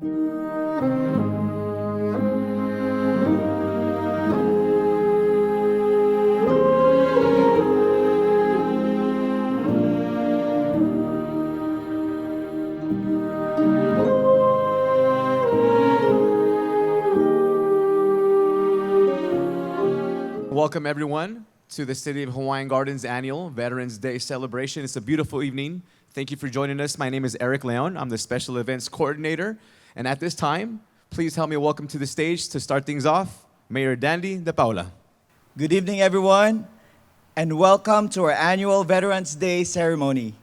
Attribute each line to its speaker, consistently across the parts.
Speaker 1: Welcome everyone to the City of Hawaiian Gardens annual Veterans Day celebration. It's a beautiful evening. Thank you for joining us. My name is Eric Leon. I'm the Special Events Coordinator. And at this time, please help me welcome to the stage to start things off, Mayor Dandy De Paula.
Speaker 2: Good evening, everyone, and welcome to our annual Veterans Day ceremony.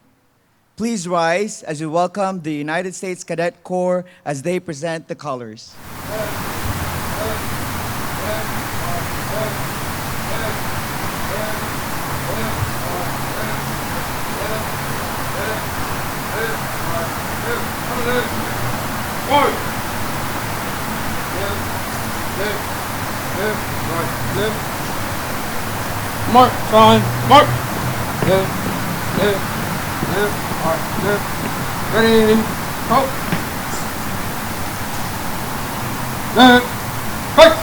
Speaker 2: Please rise as we welcome the United States Cadet Corps as they present the colors.
Speaker 3: Mark, sign, mark. Left, right, left. Ready, go. Left, right.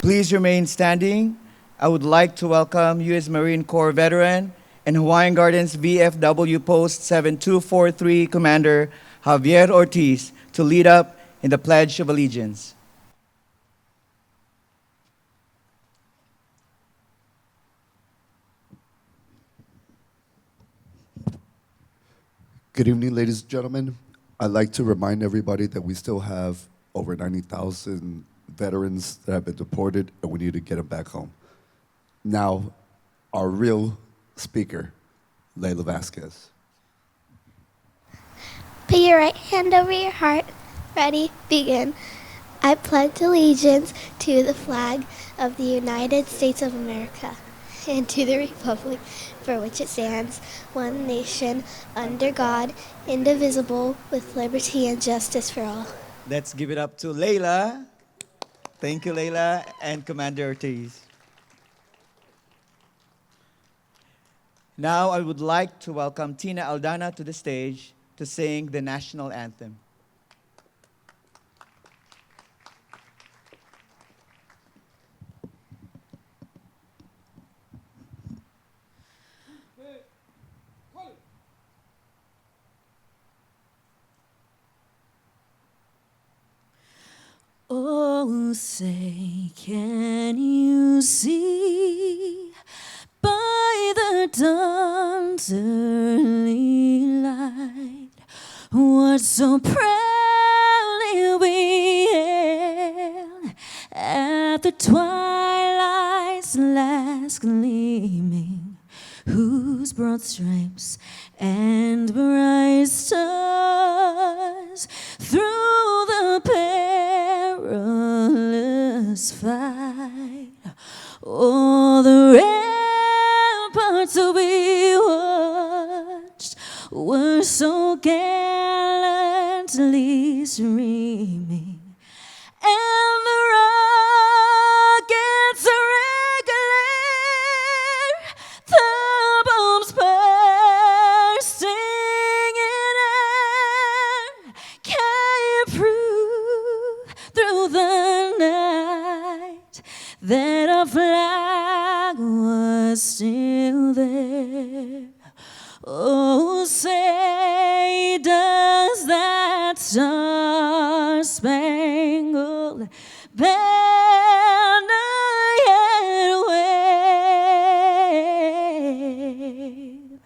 Speaker 2: Please remain standing. I would like to welcome U.S. Marine Corps veteran and Hawaiian Gardens VFW Post 7243 Commander Javier Ortiz to lead up in the Pledge of Allegiance.
Speaker 4: Good evening, ladies and gentlemen. I'd like to remind everybody that we still have over 90,000 veterans that have been deported, and we need to get them back home. Now, our real speaker, Layla Vasquez.
Speaker 5: Put your right hand over your heart. Ready, begin. I pledge allegiance to the flag of the United States of America and to the republic for which it stands, one nation, under God, indivisible, with liberty and justice for all.
Speaker 2: Let's give it up to Layla. Thank you, Layla, and Commander Ortiz. Now I would like to welcome Tina Aldana to the stage to sing the national anthem.
Speaker 6: Oh, say, can you see by the dawn's early light what so proudly we hailed at the twilight's last gleaming, whose broad stripes and bright stars through the perilous fight, oh, the ramparts we watched were so gallantly streaming, and the rockets regular, the bombs bursting in air, came prove through the night that our flag was still there. Oh, say, does that star-spangled banner yet wave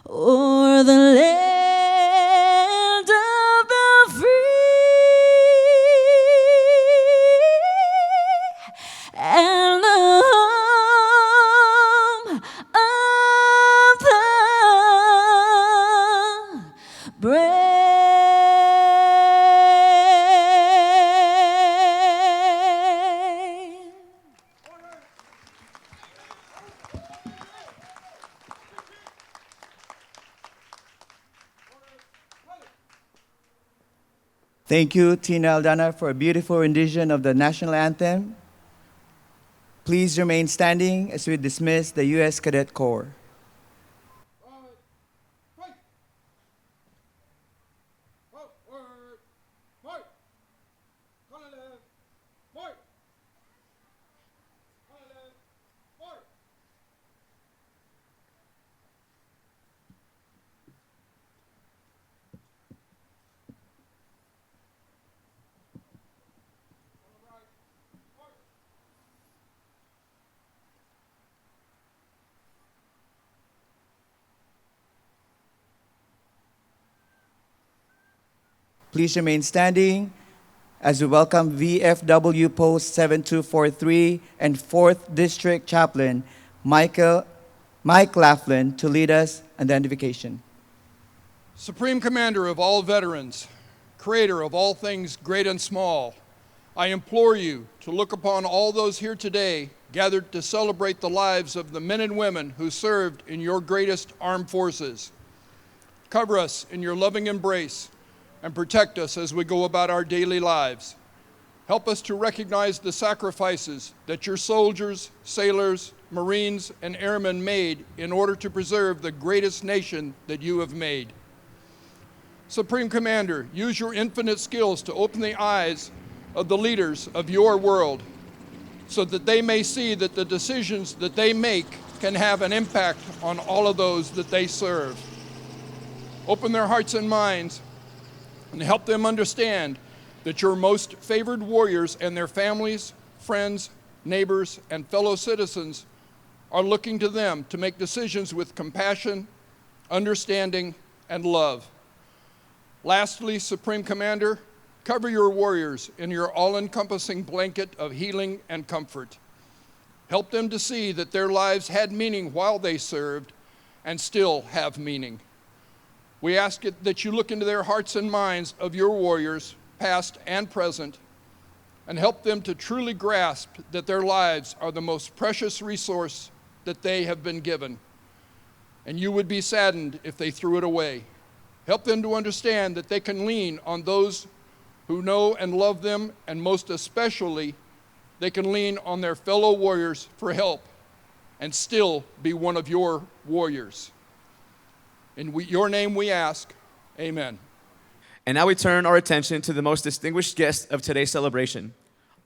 Speaker 6: o'er the land of the free and the home of the brave?
Speaker 2: Thank you, Tina Aldana, for a beautiful rendition of the national anthem. Please remain standing as we dismiss the U.S. Cadet Corps. Please remain standing as we welcome VFW Post 7243 and 4th District Chaplain Mike Laughlin to lead us in the identification.
Speaker 3: Supreme Commander of all veterans, Creator of all things great and small, I implore you to look upon all those here today gathered to celebrate the lives of the men and women who served in your greatest armed forces. Cover us in your loving embrace and protect us as we go about our daily lives. Help us to recognize the sacrifices that your soldiers, sailors, Marines, and airmen made in order to preserve the greatest nation that you have made. Supreme Commander, use your infinite skills to open the eyes of the leaders of your world so that they may see that the decisions that they make can have an impact on all of those that they serve. Open their hearts and minds and help them understand that your most favored warriors and their families, friends, neighbors, and fellow citizens are looking to them to make decisions with compassion, understanding, and love. Lastly, Supreme Commander, cover your warriors in your all-encompassing blanket of healing and comfort. Help them to see that their lives had meaning while they served and still have meaning. We ask that you look into their hearts and minds of your warriors, past and present, and help them to truly grasp that their lives are the most precious resource that they have been given, and you would be saddened if they threw it away. Help them to understand that they can lean on those who know and love them, and most especially, they can lean on their fellow warriors for help and still be one of your warriors. In your name we ask, amen.
Speaker 1: And now we turn our attention to the most distinguished guest of today's celebration,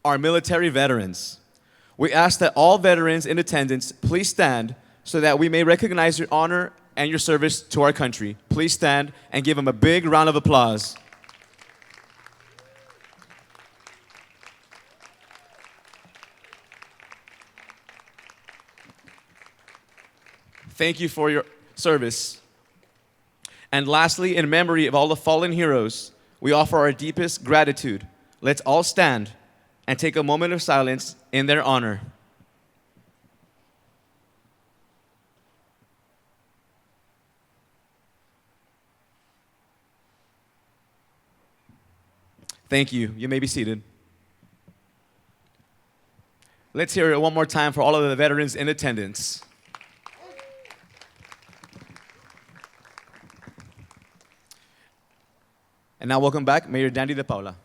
Speaker 1: our military veterans. We ask that all veterans in attendance please stand so that we may recognize your honor and your service to our country. Please stand and give them a big round of applause. Thank you for your service. And lastly, in memory of all the fallen heroes, we offer our deepest gratitude. Let's all stand and take a moment of silence in their honor. Thank you. You may be seated. Let's hear it one more time for all of the veterans in attendance. And now welcome back, Mayor Dandy De Paula.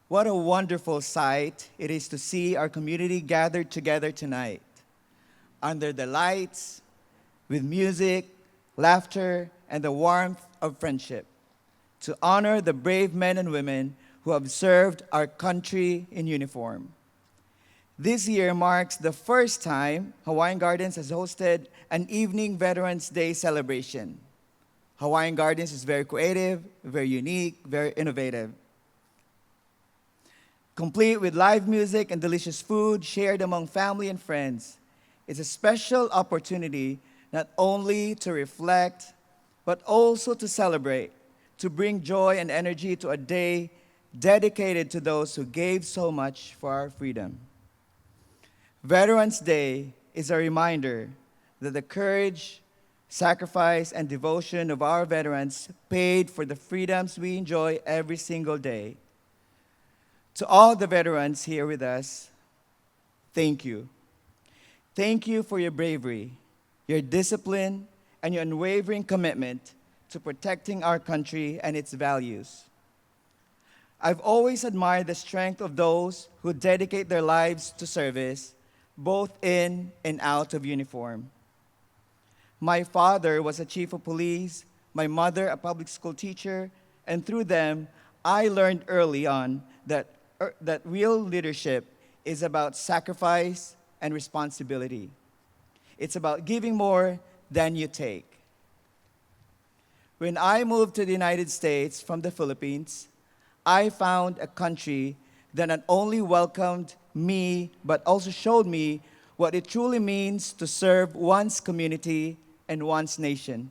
Speaker 2: What a wonderful sight it is to see our community gathered together tonight, under the lights, with music, laughter, and the warmth of friendship, to honor the brave men and women who have served our country in uniform. This year marks the first time Hawaiian Gardens has hosted an evening Veterans Day celebration. Hawaiian Gardens is very creative, very unique, very innovative. Complete with live music and delicious food shared among family and friends, it's a special opportunity not only to reflect, but also to celebrate, to bring joy and energy to a day dedicated to those who gave so much for our freedom. Veterans Day is a reminder that the courage, sacrifice, and devotion of our veterans paid for the freedoms we enjoy every single day. To all the veterans here with us, thank you. Thank you for your bravery, your discipline, and your unwavering commitment to protecting our country and its values. I've always admired the strength of those who dedicate their lives to service, both in and out of uniform. My father was a chief of police, my mother a public school teacher, and through them, I learned early on that real leadership is about sacrifice and responsibility. It's about giving more than you take. When I moved to the United States from the Philippines, I found a country that not only welcomed me, but also showed me what it truly means to serve one's community and one's nation.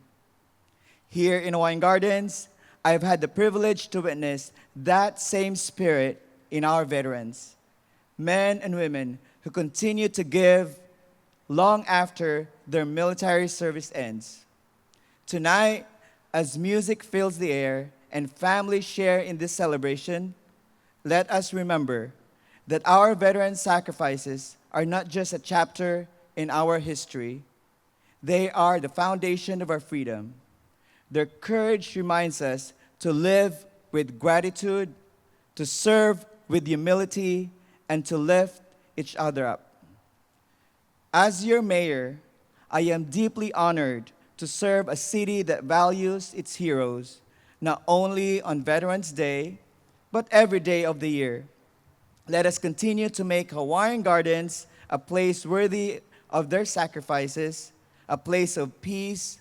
Speaker 2: Here in Hawaiian Gardens, I've had the privilege to witness that same spirit in our veterans, men and women who continue to give long after their military service ends. Tonight, as music fills the air and families share in this celebration, let us remember that our veterans' sacrifices are not just a chapter in our history, they are the foundation of our freedom. Their courage reminds us to live with gratitude, to serve with humility, and to lift each other up. As your mayor, I am deeply honored to serve a city that values its heroes, not only on Veterans Day, but every day of the year. Let us continue to make Hawaiian Gardens a place worthy of their sacrifices, a place of peace,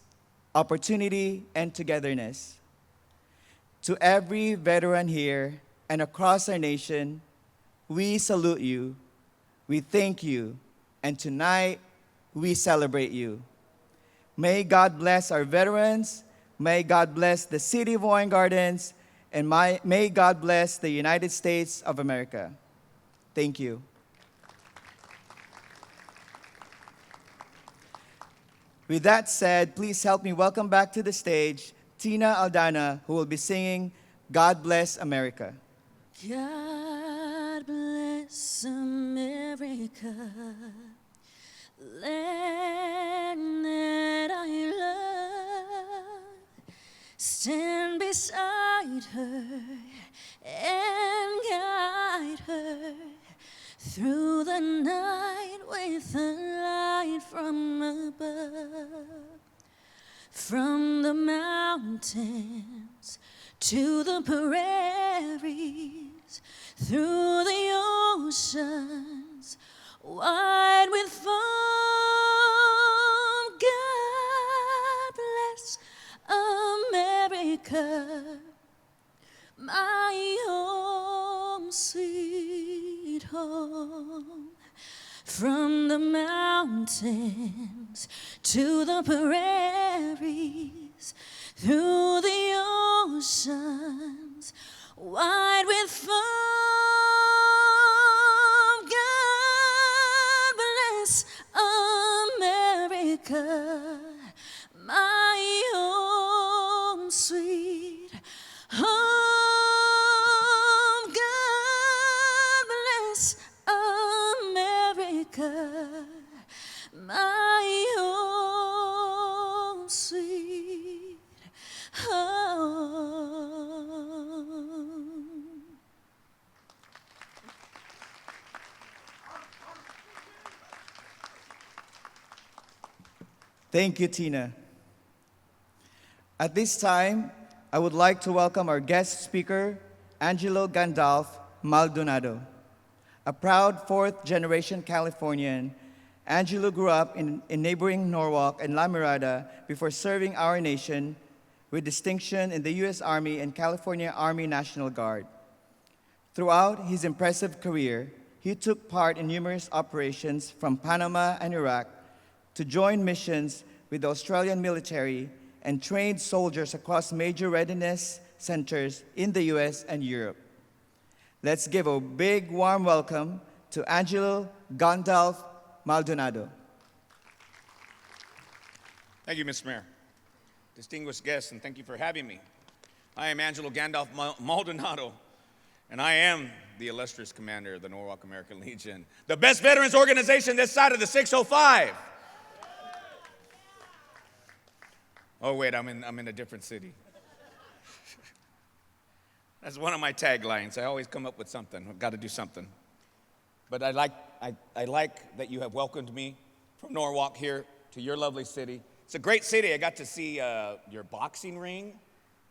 Speaker 2: opportunity, and togetherness. To every veteran here and across our nation, we salute you, we thank you, and tonight we celebrate you. May God bless our veterans, may God bless the city of Hawaiian Gardens, and may God bless the United States of America. Thank you. With that said, please help me welcome back to the stage Tina Aldana, who will be singing God Bless America.
Speaker 6: God bless America, land that I love. Stand beside her and guide her through the night with a light from above. From the mountains to the prairies, through the oceans wide with foam. God bless America, my home, sweet home. From the mountains to the prairies, through the oceans wide with foam. God bless America, my home, sweet home. God bless America, my home, sweet home.
Speaker 2: Thank you, Tina. At this time, I would like to welcome our guest speaker, Angelo Gandalf Maldonado. A proud fourth-generation Californian, Angelo grew up in neighboring Norwalk and La Mirada before serving our nation with distinction in the U.S. Army and California Army National Guard. Throughout his impressive career, he took part in numerous operations from Panama and Iraq to join missions with the Australian military and trained soldiers across major readiness centers in the U.S. and Europe. Let's give a big warm welcome to Angelo Gandalf Maldonado.
Speaker 7: Thank you, Mr. Mayor. Distinguished guests, and thank you for having me. I am Angelo Gandalf Maldonado, and I am the illustrious commander of the Norwalk American Legion, the best veterans organization this side of the 605. Oh wait, I'm in a different city. That's one of my taglines. I always come up with something. I've got to do something. But I like that you have welcomed me from Norwalk here to your lovely city. It's a great city. I got to see your boxing ring.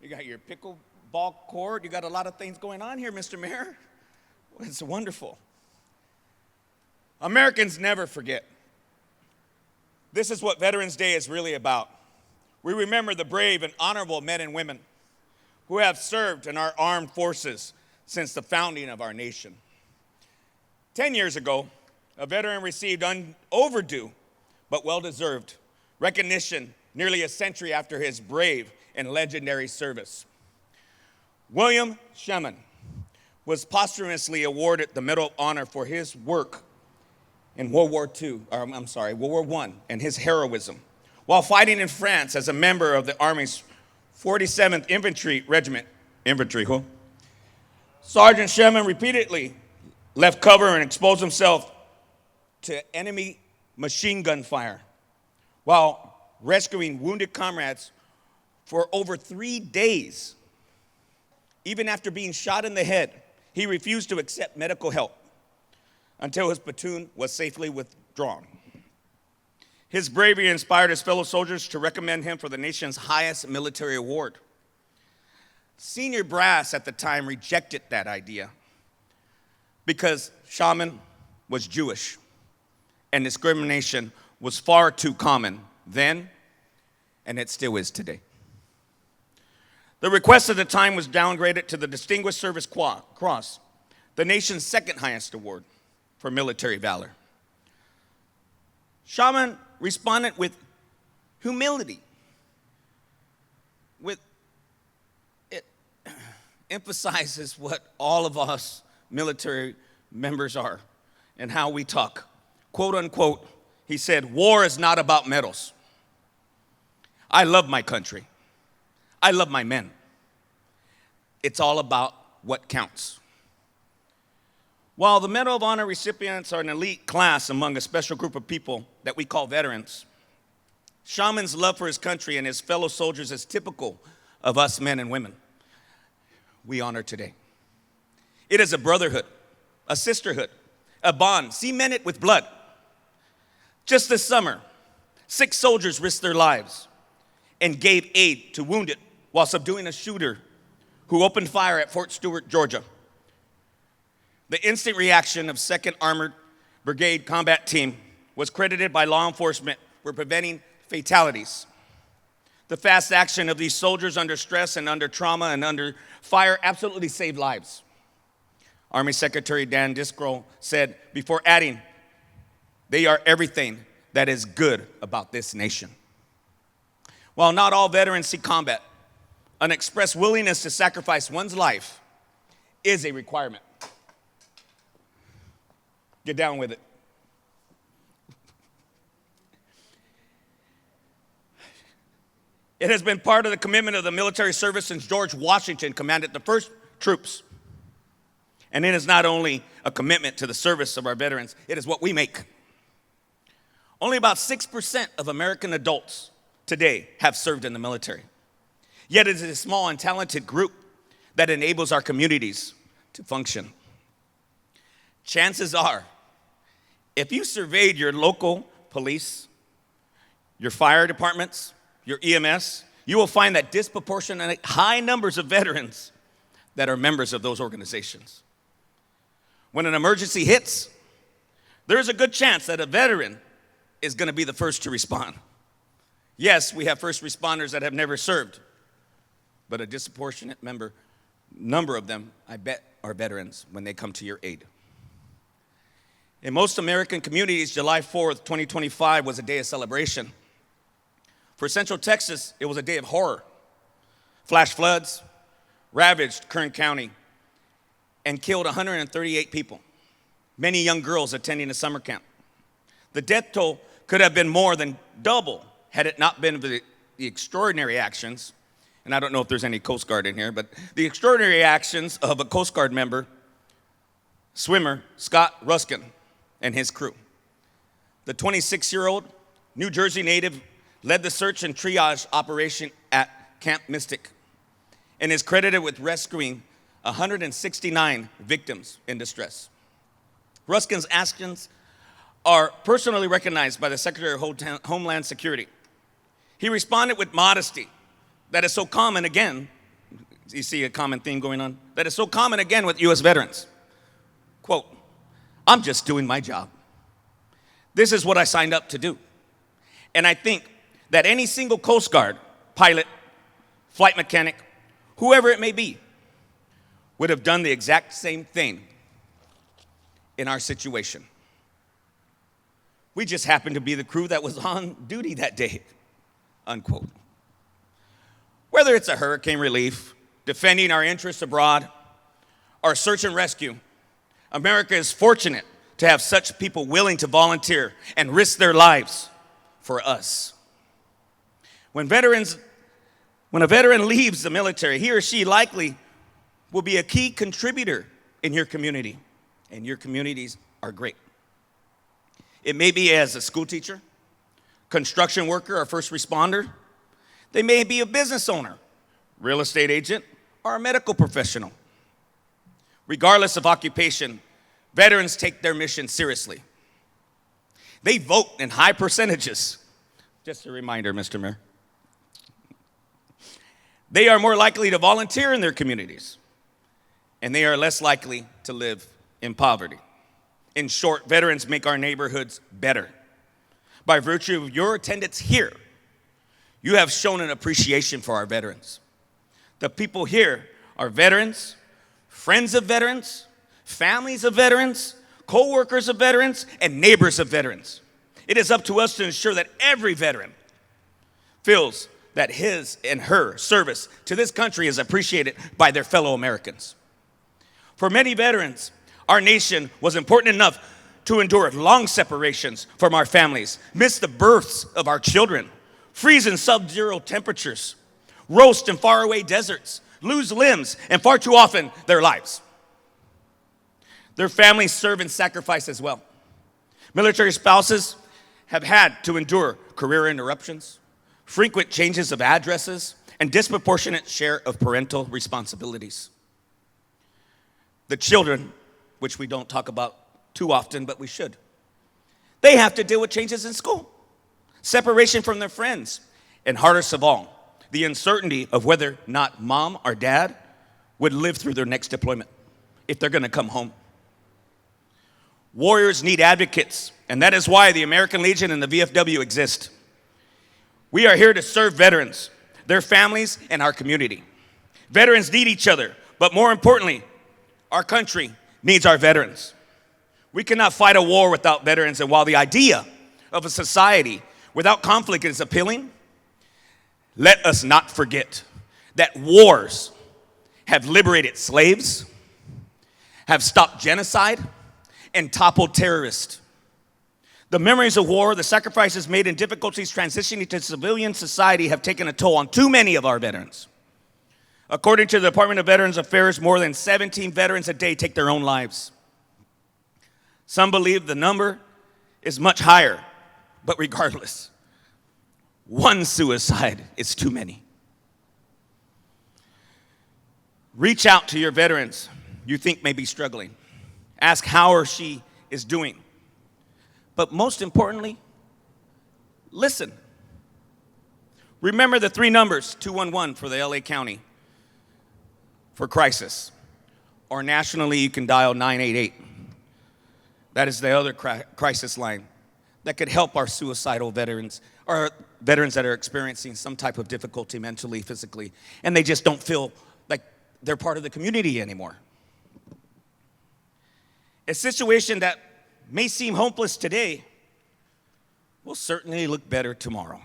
Speaker 7: You got your pickleball court. You got a lot of things going on here, Mr. Mayor. It's wonderful. Americans never forget. This is what Veterans Day is really about. We remember the brave and honorable men and women who have served in our armed forces since the founding of our nation. 10 years ago, a veteran received overdue but well-deserved recognition nearly a century after his brave and legendary service. William Shemin was posthumously awarded the Medal of Honor for his work in World War I, and his heroism while fighting in France as a member of the Army's 47th Infantry Regiment. Sergeant Shemin repeatedly left cover and exposed himself to enemy machine gun fire while rescuing wounded comrades for over 3 days. Even after being shot in the head, he refused to accept medical help until his platoon was safely withdrawn. His bravery inspired his fellow soldiers to recommend him for the nation's highest military award. Senior brass at the time rejected that idea because Shemin was Jewish and discrimination was far too common then, and it still is today. The request at the time was downgraded to the Distinguished Service Cross, the nation's second highest award for military valor. Shemin responded with humility. It emphasizes what all of us military members are and how we talk. Quote unquote, he said, "War is not about medals. I love my country. I love my men. It's all about what counts." While the Medal of Honor recipients are an elite class among a special group of people that we call veterans, Shemin's love for his country and his fellow soldiers is typical of us men and women we honor today. It is a brotherhood, a sisterhood, a bond cemented with blood. Just this summer, 6 soldiers risked their lives and gave aid to wounded while subduing a shooter who opened fire at Fort Stewart, Georgia. The instant reaction of 2nd Armored Brigade Combat Team was credited by law enforcement for preventing fatalities. The fast action of these soldiers under stress and under trauma and under fire absolutely saved lives. Army Secretary Dan Discrow said, before adding, "They are everything that is good about this nation." While not all veterans see combat, an expressed willingness to sacrifice one's life is a requirement. Get down with it. It has been part of the commitment of the military service since George Washington commanded the first troops. And it is not only a commitment to the service of our veterans, it is what we make. Only about 6% of American adults today have served in the military. Yet it is a small and talented group that enables our communities to function. Chances are, if you surveyed your local police, your fire departments, your EMS, you will find that disproportionately high numbers of veterans that are members of those organizations. When an emergency hits, there's a good chance that a veteran is going to be the first to respond. Yes, we have first responders that have never served, but a disproportionate number of them, I bet, are veterans when they come to your aid. In most American communities, July 4th, 2025 was a day of celebration. For Central Texas, it was a day of horror. Flash floods ravaged Kern County and killed 138 people, many young girls attending a summer camp. The death toll could have been more than double had it not been for the extraordinary actions, and I don't know if there's any Coast Guard in here, but the extraordinary actions of a Coast Guard member, swimmer Scott Ruskin, and his crew. The 26-year-old New Jersey native led the search and triage operation at Camp Mystic and is credited with rescuing 169 victims in distress. Ruskin's actions are personally recognized by the Secretary of Homeland Security. He responded with modesty that is so common again, you see a common theme going on, that is so common again with U.S. veterans. Quote, "I'm just doing my job. This is what I signed up to do." And I think that any single Coast Guard pilot, flight mechanic, whoever it may be, would have done the exact same thing in our situation. We just happened to be the crew that was on duty that day, unquote. Whether it's a hurricane relief, defending our interests abroad, or search and rescue, America is fortunate to have such people willing to volunteer and risk their lives for us. When a veteran leaves the military, he or she likely will be a key contributor in your community, and your communities are great. It may be as a school teacher, construction worker, or first responder. They may be a business owner, real estate agent, or a medical professional. Regardless of occupation, veterans take their mission seriously. They vote in high percentages. Just a reminder, Mr. Mayor. They are more likely to volunteer in their communities, and they are less likely to live in poverty. In short, veterans make our neighborhoods better. By virtue of your attendance here, you have shown an appreciation for our veterans. The people here are veterans, friends of veterans, families of veterans, co-workers of veterans, and neighbors of veterans. It is up to us to ensure that every veteran feels that his and her service to this country is appreciated by their fellow Americans. For many veterans, our nation was important enough to endure long separations from our families, miss the births of our children, freeze in sub-zero temperatures, roast in faraway deserts, lose limbs, and far too often, their lives. Their families serve and sacrifice as well. Military spouses have had to endure career interruptions, frequent changes of addresses, and disproportionate share of parental responsibilities. The children, which we don't talk about too often, but we should, they have to deal with changes in school, separation from their friends, and hardest of all, the uncertainty of whether or not mom or dad would live through their next deployment, if they're gonna come home. Warriors need advocates, and that is why the American Legion and the VFW exist. We are here to serve veterans, their families, and our community. Veterans need each other, but more importantly, our country needs our veterans. We cannot fight a war without veterans, and while the idea of a society without conflict is appealing, let us not forget that wars have liberated slaves, have stopped genocide, and toppled terrorists. The memories of war, the sacrifices made, and difficulties transitioning to civilian society have taken a toll on too many of our veterans. According to the Department of Veterans Affairs, more than 17 veterans a day take their own lives. Some believe the number is much higher, but regardless, one suicide is too many. Reach out to your veterans you think may be struggling. Ask how or she is doing. But most importantly, listen. Remember the 3 numbers, 211 for the LA County for crisis. Or nationally, you can dial 988. That is the other crisis line that could help our suicidal veterans, or veterans that are experiencing some type of difficulty mentally, physically, and they just don't feel like they're part of the community anymore. A situation that may seem hopeless today will certainly look better tomorrow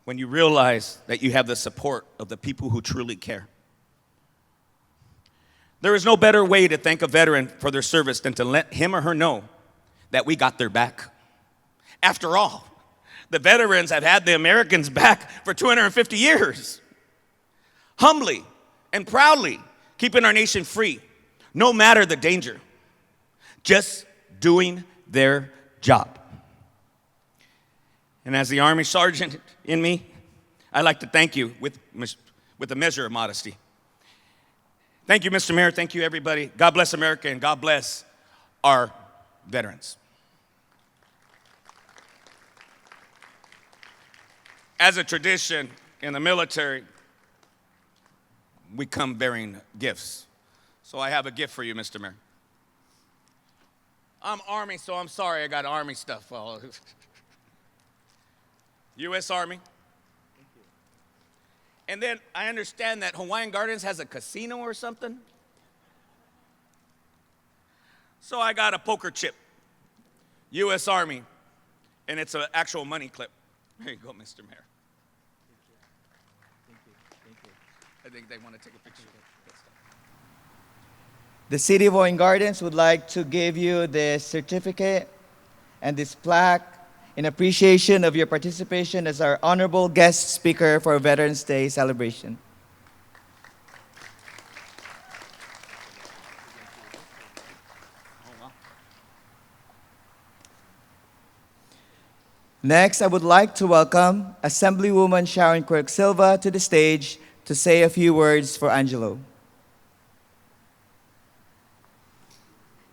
Speaker 7: when you realize that you have the support of the people who truly care. There is no better way to thank a veteran for their service than to let him or her know that we got their back. After all, the veterans have had the Americans' back for 250 years, humbly and proudly keeping our nation free, no matter the danger, just doing their job. And as the Army sergeant in me, I'd like to thank you with a measure of modesty. Thank you, Mr. Mayor. Thank you, everybody. God bless America, and God bless our veterans. As a tradition in the military, we come bearing gifts. So I have a gift for you, Mr. Mayor. I'm Army, so I'm sorry I got Army stuff. U.S. Army. Thank you. And then I understand that Hawaiian Gardens has a casino or something. So I got a poker chip, U.S. Army, and it's an actual money clip. There you go, Mr. Mayor. I think they want to take a picture.
Speaker 2: The City of Hawaiian Gardens would like to give you this certificate and this plaque in appreciation of your participation as our honorable guest speaker for Veterans Day celebration. Next, I would like to welcome Assemblywoman Sharon Quirk Silva to the stage to say a few words for Angelo.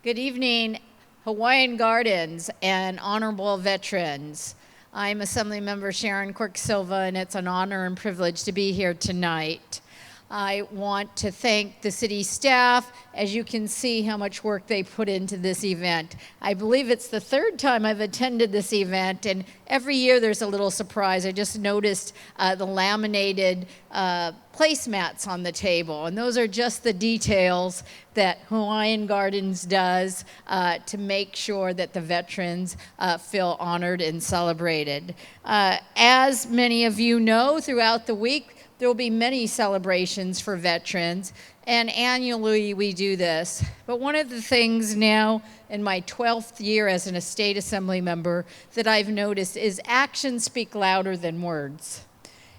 Speaker 8: Good evening, Hawaiian Gardens and honorable veterans. I'm Assemblymember Sharon Quirk Silva, and it's an honor and privilege to be here tonight. I want to thank the city staff. As you can see how much work they put into this event. I believe it's the third time I've attended this event, and every year there's a little surprise. I just noticed the laminated placemats on the table, and those are just the details that Hawaiian Gardens does to make sure that the veterans feel honored and celebrated. As many of you know, throughout the week, there will be many celebrations for veterans, and annually we do this. But one of the things now in my 12th year as an State Assembly member that I've noticed is actions speak louder than words.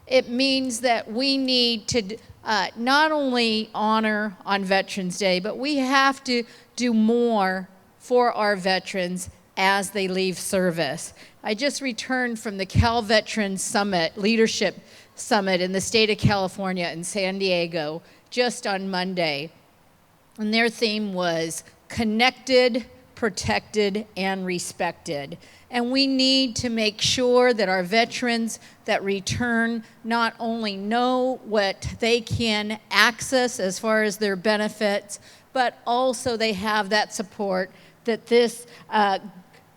Speaker 8: It means that we need to not only honor on Veterans Day, but we have to do more for our veterans as they leave service. I just returned from the Cal Veterans Summit, Leadership Summit in the state of California in San Diego just on Monday. And their theme was connected, protected, and respected. And we need to make sure that our veterans that return not only know what they can access as far as their benefits, but also they have that support that this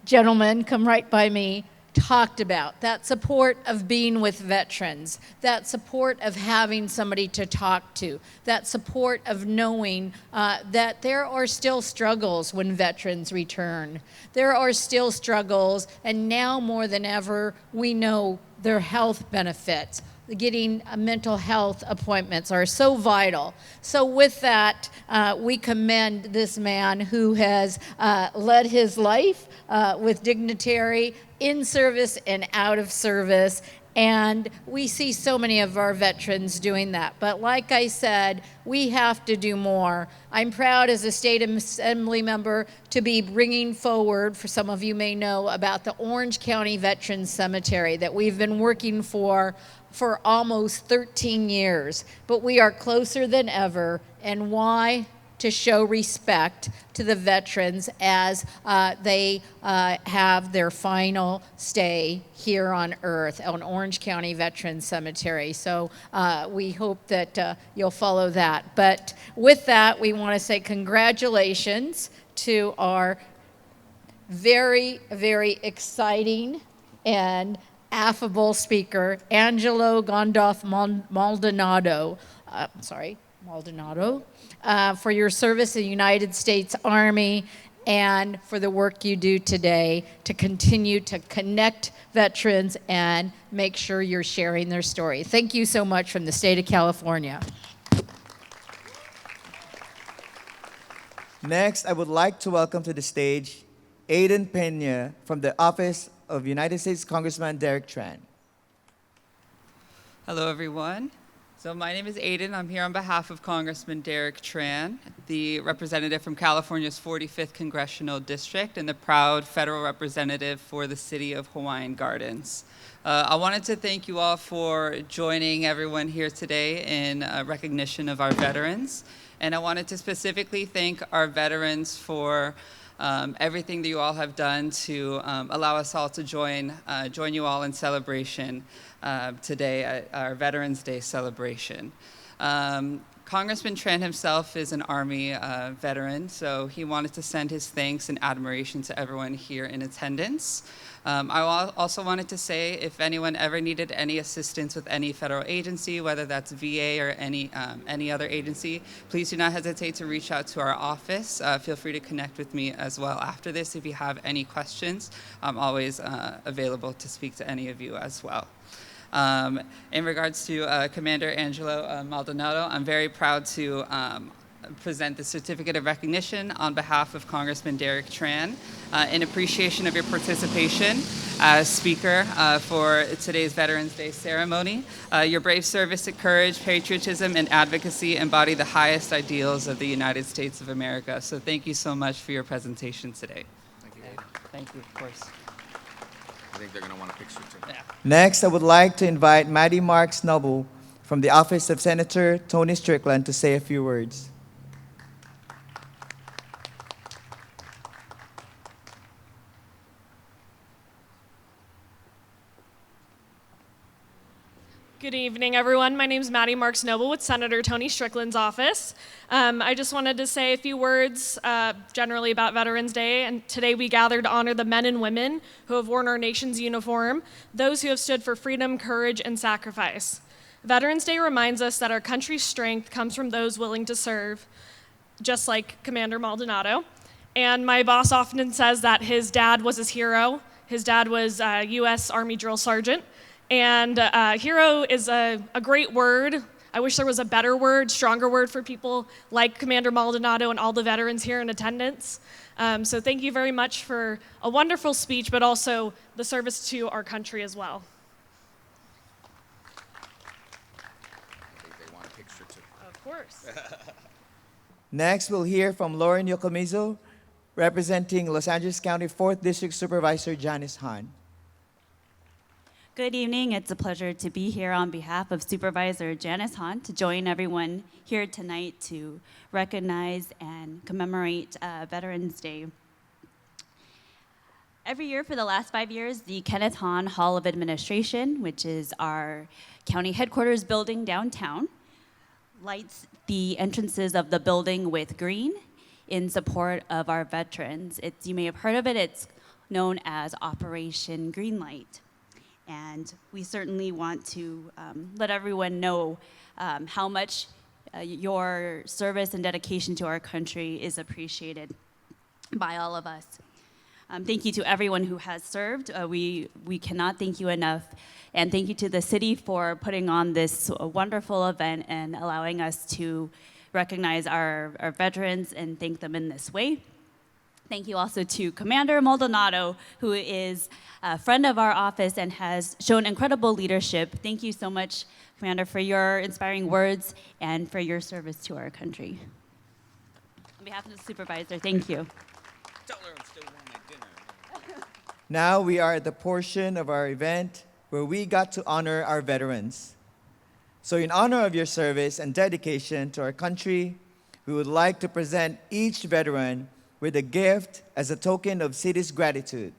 Speaker 8: gentleman, come right by me, talked about. That support of being with veterans, that support of having somebody to talk to, that support of knowing that there are still struggles when veterans return. There are still struggles, and now more than ever, we know their health benefits. Getting mental health appointments are so vital. So with that, we commend this man who has led his life with dignitary in service and out of service. And we see so many of our veterans doing that. But like I said, we have to do more. I'm proud as a state assembly member to be bringing forward, for some of you may know, about the Orange County Veterans Cemetery that we've been working for almost 13 years. But we are closer than ever. And why? To show respect to the veterans as they have their final stay here on Earth on Orange County Veterans Cemetery. So we hope that you'll follow that. But with that, we want to say congratulations to our very, very exciting and affable speaker, Angelo Gondoff Maldonado. Maldonado, for your service in the United States Army and for the work you do today to continue to connect veterans and make sure you're sharing their story. Thank you so much from the state of California.
Speaker 2: Next, I would like to welcome to the stage Aiden Pena from the Office of United States Congressman Derek Tran.
Speaker 9: Hello, everyone. So my name is Aiden. I'm here on behalf of Congressman Derek Tran, the representative from California's 45th Congressional District and the proud federal representative for the city of Hawaiian Gardens. I wanted to thank you all for joining everyone here today in recognition of our veterans. And I wanted to specifically thank our veterans for everything that you all have done to allow us all to join you all in celebration today at our Veterans Day celebration. Congressman Tran himself is an Army veteran, so he wanted to send his thanks and admiration to everyone here in attendance. I also wanted to say if anyone ever needed any assistance with any federal agency, whether that's VA or any other agency, please do not hesitate to reach out to our office. Feel free to connect with me as well after this if you have any questions. I'm always available to speak to any of you as well. In regards to Commander Angelo Maldonado, I'm very proud to present the Certificate of Recognition on behalf of Congressman Derek Tran in appreciation of your participation as speaker for today's Veterans Day ceremony. Your brave service, courage, patriotism, and advocacy embody the highest ideals of the United States of America. So thank you so much for your presentation today.
Speaker 7: Thank you.
Speaker 9: Thank you, of course.
Speaker 7: I think they're going to want a picture too.
Speaker 9: Yeah.
Speaker 2: Next, I would like to invite Maddie Mark Snubble from the office of Senator Tony Strickland to say a few words.
Speaker 10: Good evening, everyone. My name is Maddie Marks Noble with Senator Tony Strickland's office. I just wanted to say a few words generally about Veterans Day. And today we gather to honor the men and women who have worn our nation's uniform, those who have stood for freedom, courage, and sacrifice. Veterans Day reminds us that our country's strength comes from those willing to serve, just like Commander Maldonado. And my boss often says that his dad was his hero. His dad was a U.S. Army drill sergeant. And hero is a great word. I wish there was a better word, stronger word for people like Commander Maldonado and all the veterans here in attendance. So thank you very much for a wonderful speech, but also the service to our country as well.
Speaker 7: I think they want a picture too.
Speaker 10: Of course.
Speaker 2: Next, we'll hear from Lauren Yokomizo, representing Los Angeles County 4th District Supervisor Janice Hahn.
Speaker 11: Good evening. It's a pleasure to be here on behalf of Supervisor Janice Hahn to join everyone here tonight to recognize and commemorate Veterans Day. Every year for the last 5 years, the Kenneth Hahn Hall of Administration, which is our county headquarters building downtown, lights the entrances of the building with green in support of our veterans. You may have heard of it. It's known as Operation Greenlight. And we certainly want to let everyone know how much your service and dedication to our country is appreciated by all of us. Thank you to everyone who has served. We cannot thank you enough. And thank you to the city for putting on this wonderful event and allowing us to recognize our veterans and thank them in this way. Thank you also to Commander Maldonado, who is a friend of our office and has shown incredible leadership. Thank you so much, Commander, for your inspiring words and for your service to our country. On behalf of the supervisor, thank you.
Speaker 7: Tell her I'm still warm my dinner.
Speaker 2: Now we are at the portion of our event where we got to honor our veterans. So in honor of your service and dedication to our country, we would like to present each veteran with a gift as a token of city's gratitude.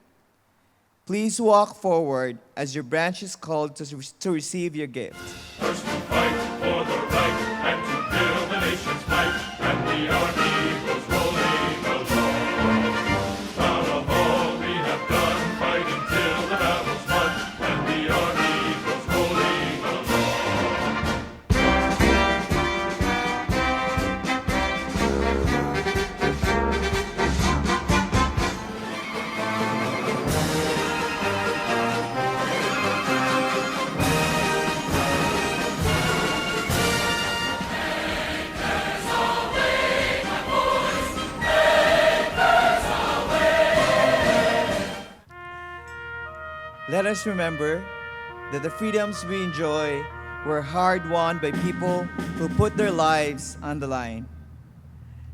Speaker 2: Please walk forward as your branch is called to receive your gift.
Speaker 12: First to fight for the right and to build the nation's might, and the army goes rolling along. Proud of all we have done, fighting till the battle's won, and the army goes rolling along.
Speaker 2: Let us remember that the freedoms we enjoy were hard-won by people who put their lives on the line.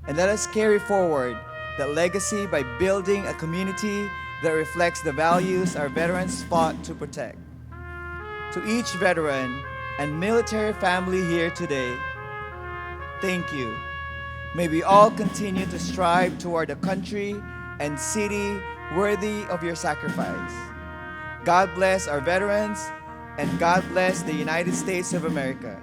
Speaker 2: And let us carry forward that legacy by building a community that reflects the values our veterans fought to protect. To each veteran and military family here today, thank you. May we all continue to strive toward a country and city worthy of your sacrifice. God bless our veterans, and God bless the United States of America.